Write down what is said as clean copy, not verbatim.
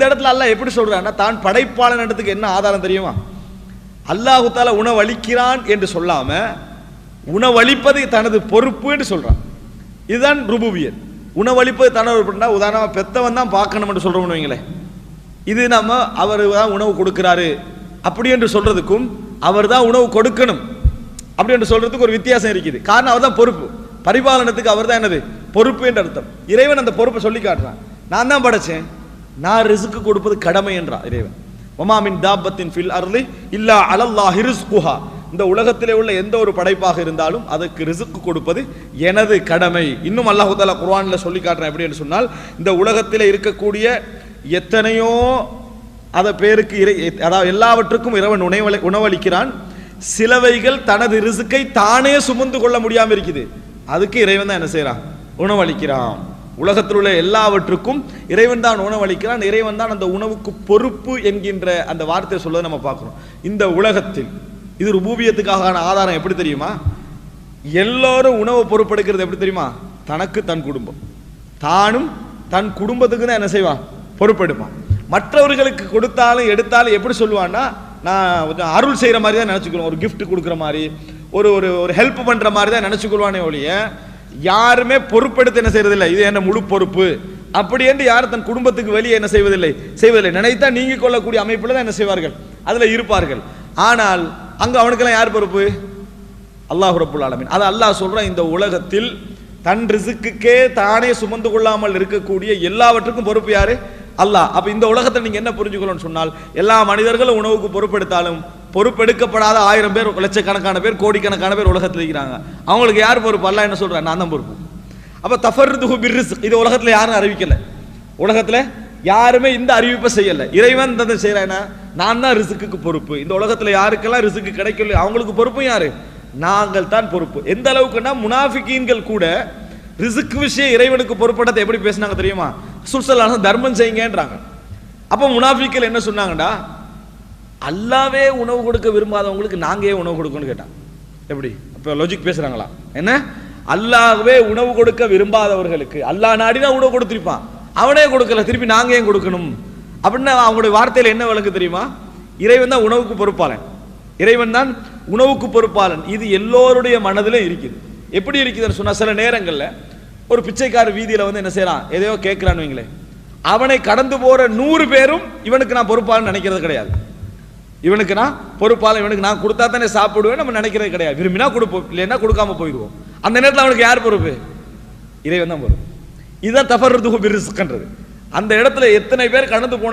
இடத்துல அல்லாஹ் எப்படி சொல்றான்னா, தான் படைப்பாளன் இடத்துக்கு என்ன ஆதாரம் தெரியுமா? அல்லாஹு தஆலா உணவளிக்கிறான் என்று சொல்லாம உணவளிப்பது தனது பொறுப்பு என்று சொல்றான். இதுதான் ருபூபியத். உணவளிப்பது தனது பொறுப்புனா, உதாரணமா பெத்தவன் தான் பார்க்கணும் என்று சொல்றோம்னு வைங்களேன். இது நம்ம அவர் தான் உணவு கொடுக்கிறாரு அப்படி என்று சொல்றதுக்கும் அவர் தான் உணவு கொடுக்கணும் அப்படி என்று சொல்றதுக்கு ஒரு வித்தியாசம் இருக்குது. காரணம் அவர் தான் பொறுப்பு, பரிபாலனத்துக்கு அவர் தான் என்னது பொறுப்பு என்று அர்த்தம். இறைவன் அந்த பொறுப்பை சொல்லி காட்டுறான். நான் தான் படைச்சேன், நான் ரிஸ்க் கொடுப்பது கடமை என்றான் இறைவன். வமா மின் தாபத்தின் ஃபில் அர்லி இல்லா அலல்லாஹி ரிஸ்குஹா. இந்த உலகத்திலே உள்ள எந்த ஒரு படைப்பாக இருந்தாலும் அதற்கு ரிஸ்க் கொடுப்பது எனது கடமை. இன்னும் அல்லாஹ் தஆலா குர்ஆன்ல சொல்லி காட்டுறான். எப்படி என்று சொன்னால், இந்த உலகத்திலே இருக்கக்கூடிய எத்தனையோ அத பேருக்கு அதாவது எல்லாவற்றுக்கும் இறைவன் உணவளிக்கிறான். சிலவைகள் தனது ரிஸ்கை தானே சுமந்து கொள்ள முடியாம இருக்குது, அதுக்கு இறைவன் தான் என்ன செய்யறான்? உணவளிக்கிறான். உலகத்தில் உள்ள எல்லாவற்றுக்கும் இறைவன் தான் உணவளிக்கிறான். இறைவன் தான் அந்த உணவுக்கு பொறுப்பு என்கின்ற அந்த வார்த்தையை சொல்வதை நம்ம பார்க்கிறோம். இந்த உலகத்தில் இது ருபூபியத்துக்கான ஆதாரம் எப்படி தெரியுமா? எல்லோரும் உணவு பொறுப்பெடுக்கிறது எப்படி தெரியுமா? தனக்கு தன் குடும்பம், தானும் தன் குடும்பத்துக்கு தான் என்ன செய்வான்? பொறுப்பெடுப்பான். மற்றவர்களுக்கு கொடுத்தாலும் எடுத்தாலும் எப்படி சொல்லுவான்னா, நான் கொஞ்சம் அருள் செய்யற மாதிரி தான் நினைச்சுக்கணும், ஒரு கிஃப்ட் கொடுக்குற மாதிரி, ஒரு ஒரு ஒரு ஹெல்ப் பண்ற மாதிரி தான் நினைச்சுக்கொள்வானே ஒழிய யாருமே பொறுப்பெடுத்து என்ன செய்யறதில்லை, இது என்ன முழு பொறுப்பு அப்படி என்று யாரும் தன் குடும்பத்துக்கு வெளியே என்ன செய்வதில்லை. நினைத்தா நீங்கிக் கொள்ளக்கூடிய அமைப்புல தான் என்ன செய்வார்கள், அதுல இருப்பார்கள். ஆனால் அங்க அவனுக்கெல்லாம் யார் பொறுப்பு? அல்லாஹ் ரப்புல் ஆலமீன். அது அல்லாஹ் சொல்றான், இந்த உலகத்தில் தன் ரிஸ்க்குக்கே தானே சுமந்து கொள்ளாமல் இருக்கக்கூடிய எல்லாவற்றுக்கும் பொறுப்பு யாரு? அல்லாஹ். அப்ப இந்த உலகத்தை நீங்க என்ன புரிஞ்சுக்கணும்னு சொன்னால், எல்லா மனிதர்களும் உணவுக்கு பொறுப்பெடுத்தாலும் பொறுப்பெடுக்கப்படாத 1000 பேர், லட்சக்கணக்கான பேர், கோடிக்கணக்கான பேர் உலகத்தில் இருக்கிறாங்க. அவங்களுக்கு யார் பொறுப்பு? அல்லாஹ் என்ன சொல்றான்? நான் தான் பொறுப்பு. அப்ப தஃபர்துஹு பிர்ரிஸ்க், இது உலகத்துல யாரும் அறிவிக்கல, உலகத்துல யாருமே இந்த அறிவிப்பை செய்யல. இறைவன் தான் செய்யறானா, நான் தான் ரிஸ்க்குக்கு பொறுப்பு. இந்த உலகத்துல யாருக்கெல்லாம் ரிஸ்க் கிடைக்கல அவங்களுக்கு பொறுப்பு யாரு? நாங்கள் தான் பொறுப்பு. எந்த அளவுக்குன்னா, முனாஃபிகீன்கள் கூட ரிஸ்க் விஷயம் இறைவனுக்கு பொறுப்படத்தை எப்படி பேசினாங்க தெரியுமா? சுல்சலான தர்மம் செய்யுங்கன்றாங்க. அப்ப முனாஃபிக்கள் என்ன சொன்னாங்கடா, அல்லாவே உணவு கொடுக்க விரும்பாதவங்களுக்கு நாங்க ஏன் உணவு கொடுக்கணும்னு கேட்டான். எப்படி அப்ப லாஜிக் பேசுறாங்களா என்ன? அல்லாஹ்வே உணவு கொடுக்க விரும்பாதவர்களுக்கு அல்லாஹ் நாடினா உணவு கொடுத்திருப்பான், அவனே கொடுக்கல, திருப்பி நாங்க ஏன் கொடுக்கணும் அப்படின்னு அவங்களுடைய வார்த்தையில என்ன விளக்கு தெரியுமா? இறைவன் தான் உணவுக்கு பொறுப்பாளன், இறைவன் தான் உணவுக்கு பொறுப்பாளன். இது எல்லோருடைய மனதிலும் இருக்குது. எப்படி இருக்குதுன்னு சொன்னா, சில நேரங்கள்ல ஒரு பிச்சைக்கார வீதியில வந்து என்ன செய்யறான், எதையோ கேட்கிறான்னு வைங்களேன், அவனை கடந்து போற 100 பேரும் இவனுக்கு நான் பொறுப்பாளன் நினைக்கிறது கிடையாது. இவனுக்கு நான் பொறுப்பாளன், இவனுக்கு நான் கொடுத்தா தானே சாப்பிடுவேன் நம்ம நினைக்கிறது கிடையாது. விரும்பினா கொடுப்போம், இல்லைன்னா கொடுக்காம போயிடுவோம். அந்த நேரத்தில் அவனுக்கு யார் பொறுப்பு? இறைவன் தான் பொறுப்பு. இதுதான் தஃபர்ருதுஹு பிர்ரிஸ்க்ன்றது. அந்த இடத்துல எத்தனை பேர் கடந்து போனா